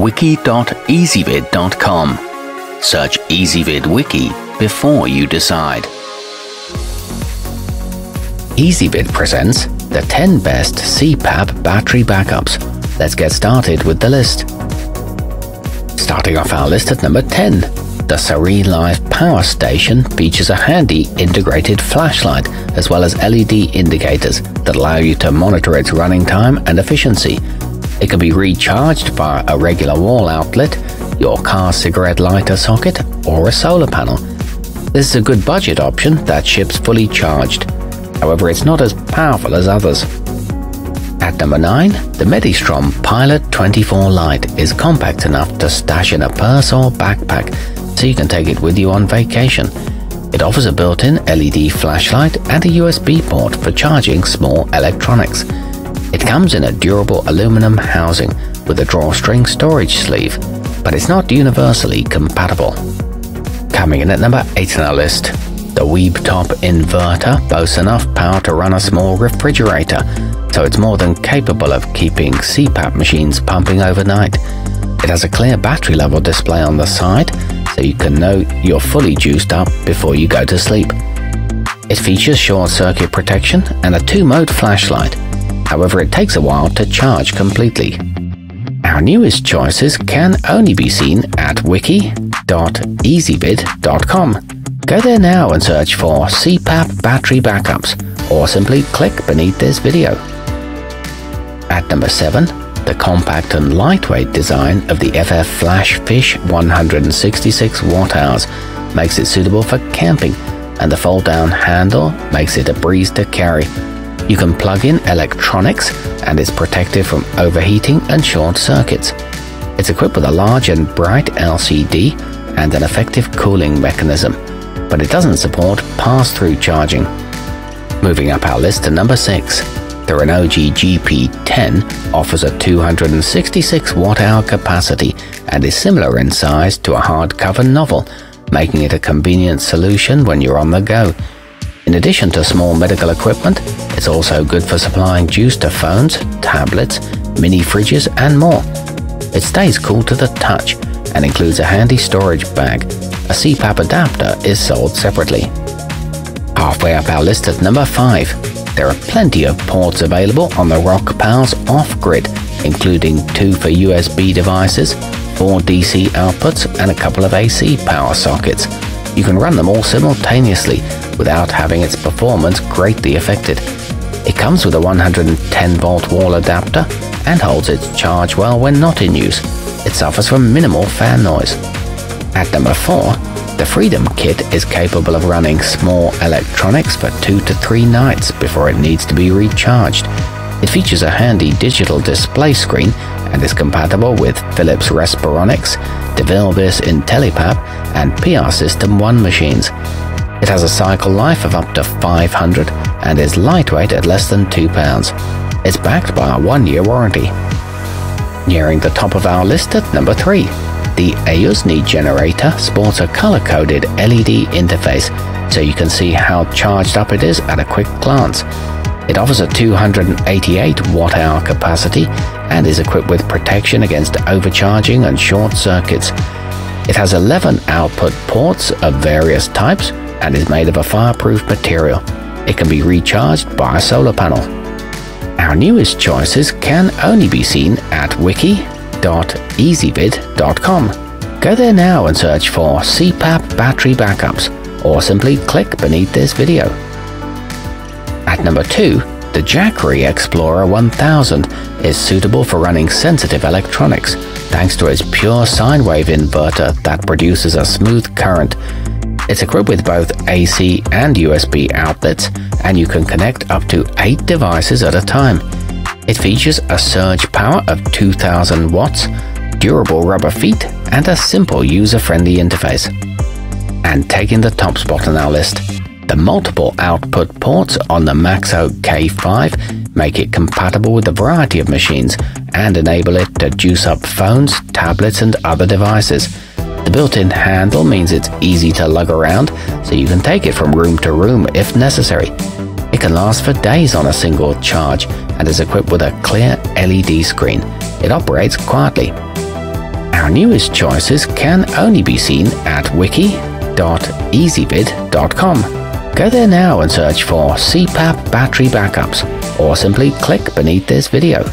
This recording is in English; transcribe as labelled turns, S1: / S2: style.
S1: wiki.easybit.com. Search Ezvid Wiki before you decide. Ezvid presents the 10 best Cpap battery backups. Let's get started with the list. Starting off our list at number 10, the serenelife power station features a handy integrated flashlight as well as LED indicators that allow you to monitor its running time and efficiency. It can be recharged via a regular wall outlet, your car cigarette lighter socket, or a solar panel. This is a good budget option that ships fully charged. However, it's not as powerful as others. At number 9, the Medistrom Pilot 24 Lite is compact enough to stash in a purse or backpack, so you can take it with you on vacation. It offers a built-in LED flashlight and a USB port for charging small electronics. It comes in a durable aluminum housing with a drawstring storage sleeve, but it's not universally compatible. Coming in at number 8 on our list, the Weeb Top Inverter boasts enough power to run a small refrigerator, so it's more than capable of keeping Cpap machines pumping overnight. It has a clear battery level display on the side, so you can know you're fully juiced up before you go to sleep. It features short circuit protection and a 2-mode flashlight. However, it takes a while to charge completely. Our newest choices can only be seen at wiki.easybit.com. Go there now and search for Cpap battery backups, or simply click beneath this video. At number 7, the compact and lightweight design of the FF flashfish 166 Wh makes it suitable for camping, and the fold-down handle makes it a breeze to carry. You can plug in electronics and is protected from overheating and short circuits. It's equipped with a large and bright LCD and an effective cooling mechanism, but it doesn't support pass-through charging. Moving up our list to number 6, the Renogy GP10 offers a 266 Wh capacity and is similar in size to a hardcover novel, making it a convenient solution when you're on the go. In addition to small medical equipment, it's also good for supplying juice to phones, tablets, mini fridges, and more. It stays cool to the touch and includes a handy storage bag. A Cpap adapter is sold separately. Halfway up our list at number 5, there are plenty of ports available on the RockPals off-grid, including 2 for USB devices, 4 DC outputs, and a couple of AC power sockets. You can run them all simultaneously without having its performance greatly affected. It comes with a 110-volt wall adapter and holds its charge well when not in use. It suffers from minimal fan noise. At number 4, the Freedom Kit is capable of running small electronics for 2 to 3 nights before it needs to be recharged. It features a handy digital display screen and is compatible with Philips Respironics, DeVilbiss IntelliPap, and PR System 1 machines. It has a cycle life of up to 500 and is lightweight at less than 2 pounds. It's backed by a 1-year warranty. Nearing the top of our list at number 3, the Ayusni generator sports a color-coded LED interface, so you can see how charged up it is at a quick glance. It offers a 288 Wh capacity and is equipped with protection against overcharging and short circuits. It has 11 output ports of various types and is made of a fireproof material. It can be recharged by a solar panel. Our newest choices can only be seen at wiki.easybit.com. Go there now and search for Cpap battery backups, or simply click beneath this video. At number 2, the Jackery Explorer 1000 is suitable for running sensitive electronics, thanks to its pure sine wave inverter that produces a smooth current. It's equipped with both AC and USB outlets, and you can connect up to 8 devices at a time. It features a surge power of 2000 watts, durable rubber feet, and a simple user-friendly interface. And taking the top spot on our list, the multiple output ports on the maxoak K5 make it compatible with a variety of machines and enable it to juice up phones, tablets, and other devices. The built-in handle means it's easy to lug around, so you can take it from room to room if necessary. It can last for days on a single charge and is equipped with a clear LED screen. It operates quietly.
S2: Our newest choices can only be seen at wiki.easybit.com. Go there now and search for Cpap battery backups, or simply click beneath this video.